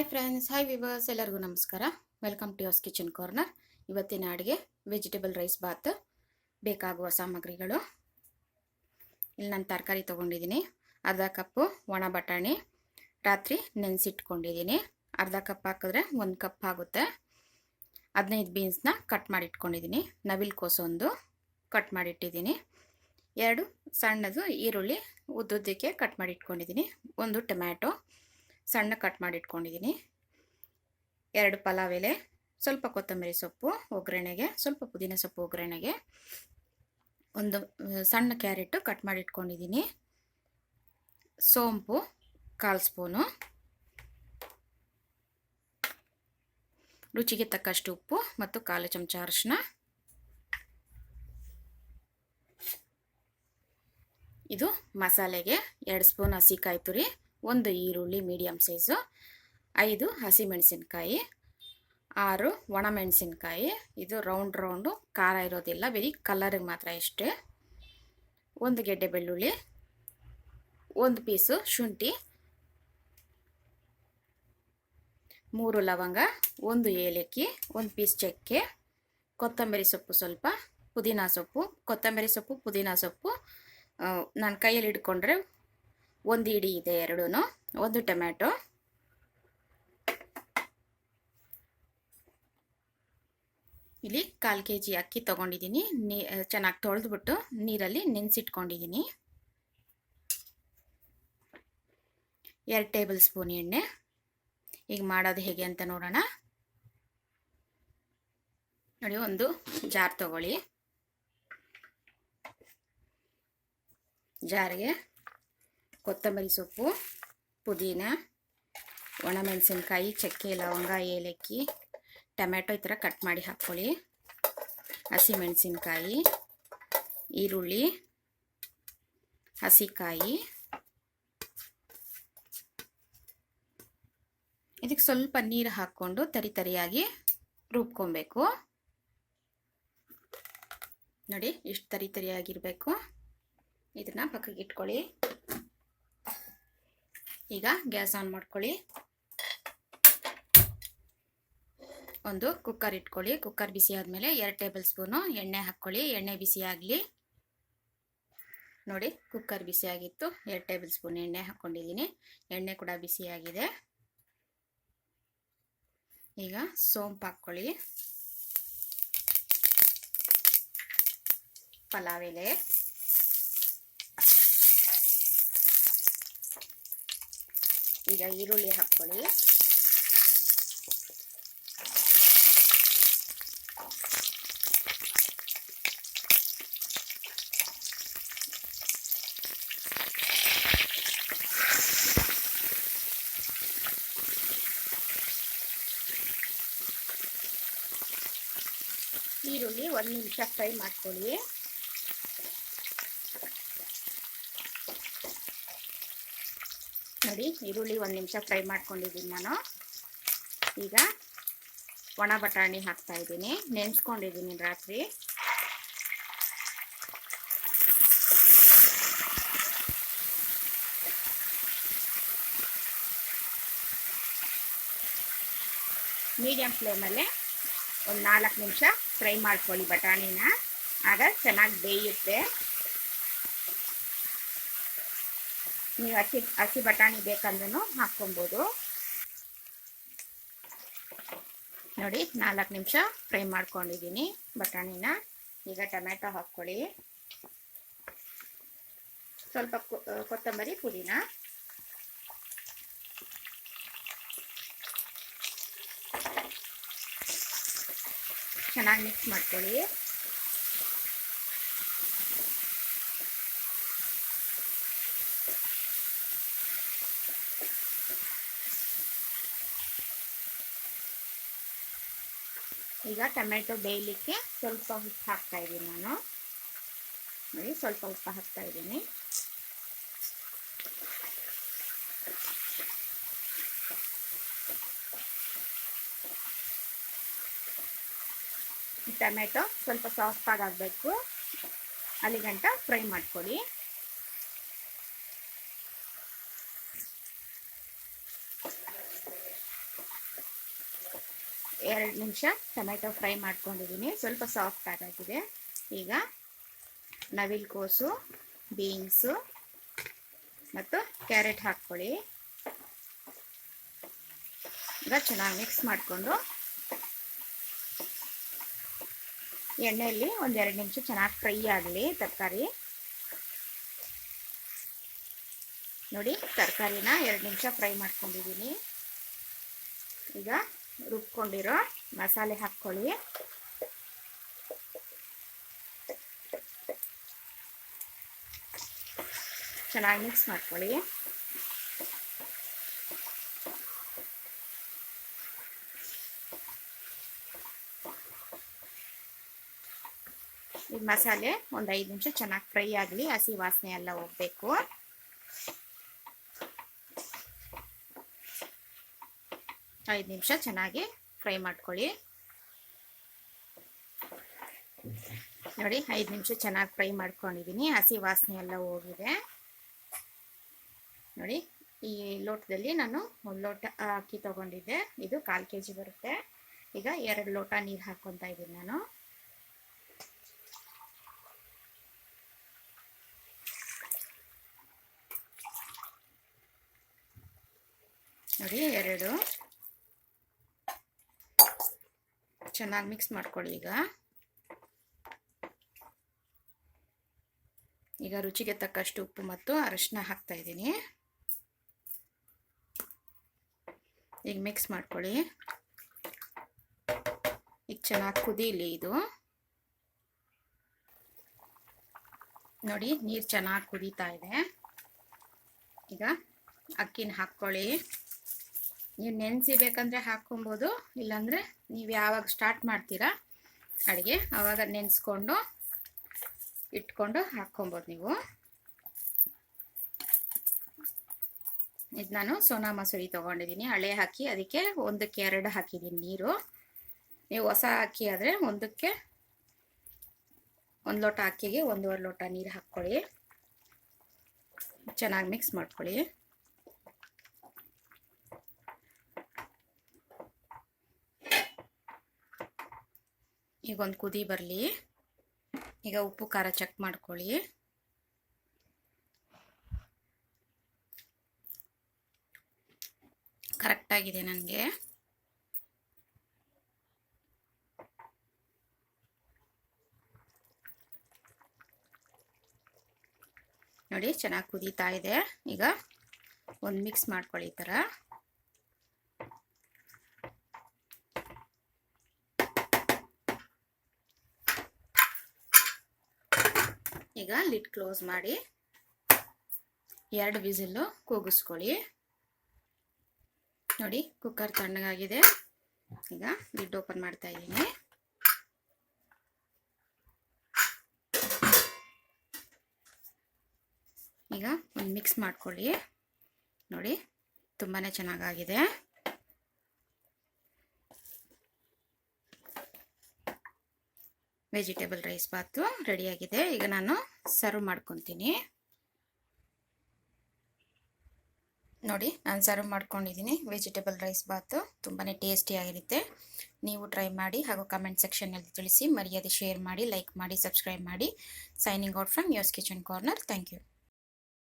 Hi friends, hi viewers, ಎಲ್ಲರಿಗೂ ನಮಸ್ಕಾರ. Welcome to yours kitchen corner. ಇವತ್ತಿನ ಅಡುಗೆ ವೆಜಿಟೇಬಲ್ ರೈಸ್ ಬಾತ್. ಬೇಕಾಗುವ ಸಾಮಗ್ರಿಗಳು: ಇಲ್ಲಿ ನಾನು ತರಕಾರಿ ತೊಗೊಂಡಿದ್ದೀನಿ. ಅರ್ಧ ಕಪ್ಪು ಒಣ ಬಟಾಣಿ ರಾತ್ರಿ ನೆನೆಸಿಟ್ಕೊಂಡಿದ್ದೀನಿ. ಅರ್ಧ ಕಪ್ ಹಾಕಿದ್ರೆ 1 ಕಪ್ ಆಗುತ್ತೆ. 15 ಬೀನ್ಸ್ನ ಕಟ್ ಮಾಡಿ ಇಟ್ಕೊಂಡಿದ್ದೀನಿ. ನವಿಲು ಕೋಸು ಒಂದು ಕಟ್ ಮಾಡಿಟ್ಟಿದ್ದೀನಿ. 2 ಸಣ್ಣದು ಈರುಳ್ಳಿ ಉದ್ದುದ್ದಕ್ಕೆ ಕಟ್ ಮಾಡಿ ಇಟ್ಕೊಂಡಿದ್ದೀನಿ. 1 ಟೊಮ್ಯಾಟೊ ಸಣ್ಣ ಕಟ್ ಮಾಡಿ ಇಟ್ಕೊಂಡಿದ್ದೀನಿ. 2 ಪಲಾವ್ ಎಲೆ, ಸ್ವಲ್ಪ ಕೊತ್ತಂಬರಿ ಸೊಪ್ಪು ಒಗ್ಗರಣೆಗೆ, ಸ್ವಲ್ಪ ಪುದೀನ ಸೊಪ್ಪು ಒಗ್ಗರಣೆಗೆ, 1 ಸಣ್ಣ ಕ್ಯಾರೆಟ್ ಕಟ್ ಮಾಡಿ ಇಟ್ಕೊಂಡಿದ್ದೀನಿ. ಸೋಂಪು 1/4 ಸ್ಪೂನು, ರುಚಿಗೆ ತಕ್ಕಷ್ಟು ಉಪ್ಪು ಮತ್ತು 1/4 ಚಮಚ ಅರಿಶಿನ. ಇದು ಮಸಾಲೆಗೆ 2 ಸ್ಪೂನ್ ಹಸಿಕಾಯಿ ತುರಿ, 1 ಈರುಳ್ಳಿ ಮೀಡಿಯಮ್ ಸೈಜು, 5 ಹಸಿಮೆಣಸಿನ್ಕಾಯಿ, 6 ಒಣಮೆಣಸಿನ್ಕಾಯಿ. ಇದು ರೌಂಡು ಖಾರ ಇರೋದಿಲ್ಲ, ಬರೀ ಕಲರಿಗೆ ಮಾತ್ರ ಇಷ್ಟೇ. 1 ಗೆಡ್ಡೆ ಬೆಳ್ಳುಳ್ಳಿ, 1 ಪೀಸು ಶುಂಠಿ, 3 ಲವಂಗ, 1 ಏಲಕ್ಕಿ, 1 ಪೀಸ್ ಚಕ್ಕೆ, ಕೊತ್ತಂಬರಿ ಸೊಪ್ಪು ಸ್ವಲ್ಪ, ಪುದೀನ ಸೊಪ್ಪು. ಕೊತ್ತಂಬರಿ ಸೊಪ್ಪು ಪುದೀನ ಸೊಪ್ಪು ನಾನು ಕೈಯಲ್ಲಿ ಹಿಡ್ಕೊಂಡ್ರೆ 1 ಇಡಿ ಇದೆ, 2. 1 ಟೊಮ್ಯಾಟೊ, ಇಲ್ಲಿ 1/4 kg ಅಕ್ಕಿ ತೊಗೊಂಡಿದ್ದೀನಿ. ಚೆನ್ನಾಗಿ ತೊಳೆದ್ಬಿಟ್ಟು ನೀರಲ್ಲಿ ನೆನೆಸಿಟ್ಕೊಂಡಿದ್ದೀನಿ. 2 ಟೇಬಲ್ ಸ್ಪೂನ್ ಎಣ್ಣೆ. ಈಗ ಮಾಡೋದು ಹೇಗೆ ಅಂತ ನೋಡೋಣ. ನೋಡಿ, ಒಂದು ಜಾರ್ ತಗೊಳ್ಳಿ. ಜಾರಿಗೆ ಕೊತ್ತಂಬರಿ ಸೊಪ್ಪು, ಪುದೀನ, ಒಣಮೆಣಸಿನ್ಕಾಯಿ, ಚಕ್ಕೆ, ಲವಂಗ, ಏಲಕ್ಕಿ, ಟೊಮ್ಯಾಟೊ ಈ ಥರ ಕಟ್ ಮಾಡಿ ಹಾಕ್ಕೊಳ್ಳಿ. ಹಸಿಮೆಣಸಿನ್ಕಾಯಿ, ಈರುಳ್ಳಿ, ಹಸಿಕಾಯಿ. ಇದಕ್ಕೆ ಸ್ವಲ್ಪ ನೀರು ಹಾಕ್ಕೊಂಡು ತರಿಯಾಗಿ ರುಬ್ಕೊಬೇಕು. ನೋಡಿ, ಇಷ್ಟು ತರಿಯಾಗಿರಬೇಕು. ಇದನ್ನು ಪಕ್ಕಕ್ಕೆ ಇಟ್ಕೊಳ್ಳಿ. ಈಗ ಗ್ಯಾಸ್ ಆನ್ ಮಾಡ್ಕೊಳ್ಳಿ. ಒಂದು ಕುಕ್ಕರ್ ಇಟ್ಕೊಳ್ಳಿ. ಕುಕ್ಕರ್ ಬಿಸಿ ಆದಮೇಲೆ 2 ಟೇಬಲ್ ಸ್ಪೂನು ಎಣ್ಣೆ ಹಾಕ್ಕೊಳ್ಳಿ. ಎಣ್ಣೆ ಬಿಸಿ ಆಗಲಿ. ನೋಡಿ, ಕುಕ್ಕರ್ ಬಿಸಿ ಆಗಿತ್ತು. 2 ಟೇಬಲ್ ಸ್ಪೂನ್ ಎಣ್ಣೆ ಹಾಕ್ಕೊಂಡಿದ್ದೀನಿ. ಎಣ್ಣೆ ಕೂಡ ಬಿಸಿಯಾಗಿದೆ. ಈಗ ಸೋಂಪು ಹಾಕ್ಕೊಳ್ಳಿ, ಪಲಾವ್ ಎಲೆ, ಈಗ ಈರುಳ್ಳಿ ಹಾಕ್ಕೊಳ್ಳಿ. ಈರುಳ್ಳಿ 1 ನಿಮಿಷ ಫ್ರೈ ಮಾಡ್ಕೊಳ್ಳಿ. ನೋಡಿ, ಈರುಳ್ಳಿ 1 ನಿಮಿಷ ಫ್ರೈ ಮಾಡ್ಕೊಂಡಿದ್ದೀನಿ ನಾನು. ಈಗ ಒಣ ಬಟಾಣಿ ಹಾಕ್ತಾ ಇದ್ದೀನಿ. ನೆನೆಸ್ಕೊಂಡಿದ್ದೀನಿ ರಾತ್ರಿ. ಮೀಡಿಯಂ ಫ್ಲೇಮಲ್ಲೇ ಒಂದು 4 ನಿಮಿಷ ಫ್ರೈ ಮಾಡ್ಕೊಳ್ಳಿ ಬಟಾಣಿನ. ಆಗ ಚೆನ್ನಾಗಿ ಬೇಯುತ್ತೆ. ನೀವು ಹಸಿ ಬಟಾಣಿ ಬೇಕಂದ್ರೂ ಹಾಕ್ಕೊಬೋದು. ನೋಡಿ, 4 ನಿಮಿಷ ಫ್ರೈ ಮಾಡ್ಕೊಂಡಿದ್ದೀನಿ ಬಟಾಣಿನ. ಈಗ ಟೊಮ್ಯಾಟೊ ಹಾಕ್ಕೊಳ್ಳಿ, ಸ್ವಲ್ಪ ಕೊತ್ತಂಬರಿ, ಪುದೀನ. ಚೆನ್ನಾಗಿ ಮಿಕ್ಸ್ ಮಾಡ್ಕೊಳ್ಳಿ. ಈಗ ಟೊಮ್ಯಾಟೊ ಬೇಯಲಿಕ್ಕೆ ಸ್ವಲ್ಪ ಉಪ್ಪು ಹಾಕ್ತಾ ಇದ್ದೀನಿ ನಾನು. ನೋಡಿ, ಸ್ವಲ್ಪ ಉಪ್ಪು ಹಾಕ್ತಾ ಇದ್ದೀನಿ. ಟೊಮ್ಯಾಟೊ ಸ್ವಲ್ಪ ಸಾಫ್ಟ್ ಆಗಬೇಕು, ಅಲ್ಲಿಗಂಟ ಫ್ರೈ ಮಾಡ್ಕೊಳ್ಳಿ. 2 ನಿಮಿಷ ಟೊಮೆಟೊ ಫ್ರೈ ಮಾಡ್ಕೊಂಡಿದ್ದೀನಿ. ಸ್ವಲ್ಪ ಸಾಫ್ಟ್ ಆಗಿದೆ. ಈಗ ನವಿಲುಕೋಸು, ಬೀನ್ಸು ಮತ್ತು ಕ್ಯಾರೆಟ್ ಹಾಕ್ಕೊಳ್ಳಿ. ಈಗ ಚೆನ್ನಾಗಿ ಮಿಕ್ಸ್ ಮಾಡಿಕೊಂಡು ಎಣ್ಣೆಯಲ್ಲಿ 1-2 ನಿಮಿಷ ಚೆನ್ನಾಗಿ ಫ್ರೈ ಆಗಲಿ ತರಕಾರಿ. ನೋಡಿ, ತರಕಾರಿನ 2 ನಿಮಿಷ ಫ್ರೈ ಮಾಡ್ಕೊಂಡಿದ್ದೀನಿ. ಈಗ ರುಬ್ಕೊಂಡಿರೋ ಮಸಾಲೆ ಹಾಕ್ಕೊಳ್ಳಿ. ಚೆನ್ನಾಗಿ ಮಿಕ್ಸ್ ಮಾಡ್ಕೊಳ್ಳಿ. ಈ ಮಸಾಲೆ 1-5 ನಿಮಿಷ ಚೆನ್ನಾಗಿ ಫ್ರೈ ಆಗಲಿ, ಹಸಿ ವಾಸನೆ ಎಲ್ಲ ಹೋಗಬೇಕು. ಐದು ನಿಮಿಷ ಚೆನ್ನಾಗಿ ಫ್ರೈ ಮಾಡ್ಕೊಳ್ಳಿ. ನೋಡಿ, 5 ನಿಮಿಷ ಚೆನ್ನಾಗಿ ಫ್ರೈ ಮಾಡ್ಕೊಂಡಿದ್ದೀನಿ. ಹಸಿ ವಾಸನೆ ಎಲ್ಲ ಹೋಗಿದೆ. ನೋಡಿ, ಈ ಲೋಟದಲ್ಲಿ ನಾನು 1 ಲೋಟ ಅಕ್ಕಿ ತಗೊಂಡಿದ್ದೆ. ಇದು 1/4 kg ಬರುತ್ತೆ. ಈಗ 2 ಲೋಟ ನೀರು ಹಾಕ್ಕೊತಾ ಇದ್ದೀನಿ ನಾನು. ನೋಡಿ, 2 ಚೆನ್ನಾಗಿ ಮಿಕ್ಸ್ ಮಾಡ್ಕೊಳ್ಳಿ. ಈಗ ರುಚಿಗೆ ತಕ್ಕಷ್ಟು ಉಪ್ಪು ಮತ್ತು ಅರಿಶಿನ ಹಾಕ್ತಾ ಇದ್ದೀನಿ. ಈಗ ಮಿಕ್ಸ್ ಮಾಡ್ಕೊಳ್ಳಿ. ಈಗ ಚೆನ್ನಾಗಿ ಕುದೀಲಿ ಇದು. ನೋಡಿ, ನೀರು ಚೆನ್ನಾಗಿ ಕುದೀತಾ ಇದೆ. ಈಗ ಅಕ್ಕಿನ ಹಾಕ್ಕೊಳ್ಳಿ. ನೀವು ನೆನೆಸಿಬೇಕಂದ್ರೆ ಹಾಕ್ಕೊಬೋದು, ಇಲ್ಲಾಂದರೆ ನೀವು ಯಾವಾಗ ಸ್ಟಾರ್ಟ್ ಮಾಡ್ತೀರಾ ಅಡುಗೆ ಆವಾಗ ನೆನೆಸ್ಕೊಂಡು ಇಟ್ಕೊಂಡು ಹಾಕ್ಕೊಬೋದು ನೀವು. ಇದು ನಾನು ಸೋನಾ ಮಸೂರಿ ತೊಗೊಂಡಿದ್ದೀನಿ, ಹಳೆ ಅಕ್ಕಿ. ಅದಕ್ಕೆ 1ಕ್ಕೆ 2 ಹಾಕಿದ್ದೀನಿ ನೀರು. ನೀವು ಹೊಸ ಅಕ್ಕಿ ಆದರೆ 1ಕ್ಕೆ 1 ಲೋಟ ಅಕ್ಕಿಗೆ 1.5 ಲೋಟ ನೀರು ಹಾಕ್ಕೊಳ್ಳಿ. ಚೆನ್ನಾಗಿ ಮಿಕ್ಸ್ ಮಾಡ್ಕೊಳ್ಳಿ. ಈಗ ಒಂದು ಕುದಿ ಬರಲಿ. ಈಗ ಉಪ್ಪು ಖಾರ ಚೆಕ್ ಮಾಡ್ಕೊಳ್ಳಿ. ಕರೆಕ್ಟಾಗಿದೆ ನನಗೆ. ನೋಡಿ, ಚೆನ್ನಾಗಿ ಕುದೀತಾ ಇದೆ. ಈಗ ಒಂದು ಮಿಕ್ಸ್ ಮಾಡ್ಕೊಳ್ಳಿ ಈ ಥರ. ಈಗ ಲಿಡ್ ಕ್ಲೋಸ್ ಮಾಡಿ 2 ವಿಸಿಲ್ಲು ಕೂಗಿಸ್ಕೊಳ್ಳಿ. ನೋಡಿ, ಕುಕ್ಕರ್ ತಣ್ಣಗಾಗಿದೆ. ಈಗ ಲಿಡ್ ಓಪನ್ ಮಾಡ್ತಾ ಇದ್ದೀನಿ. ಈಗ ಒಂದು ಮಿಕ್ಸ್ ಮಾಡ್ಕೊಳ್ಳಿ. ನೋಡಿ, ತುಂಬಾ ಚೆನ್ನಾಗಾಗಿದೆ. ವೆಜಿಟೇಬಲ್ ರೈಸ್ ಬಾತು ರೆಡಿಯಾಗಿದೆ. ಈಗ ನಾನು ಸರ್ವ್ ಮಾಡ್ಕೊತೀನಿ. ನೋಡಿ, ನಾನು ಸರ್ವ್ ಮಾಡ್ಕೊಂಡಿದ್ದೀನಿ. ವೆಜಿಟೇಬಲ್ ರೈಸ್ ಬಾತು ತುಂಬಾ ಟೇಸ್ಟಿಯಾಗಿರುತ್ತೆ. ನೀವು ಟ್ರೈ ಮಾಡಿ ಹಾಗೂ ಕಮೆಂಟ್ ಸೆಕ್ಷನ್ನಲ್ಲಿ ತಿಳಿಸಿ. ಮರ್ಯಾದೆ ಶೇರ್ ಮಾಡಿ, ಲೈಕ್ ಮಾಡಿ, ಸಬ್ಸ್ಕ್ರೈಬ್ ಮಾಡಿ. Signing out from yours kitchen corner. Thank you.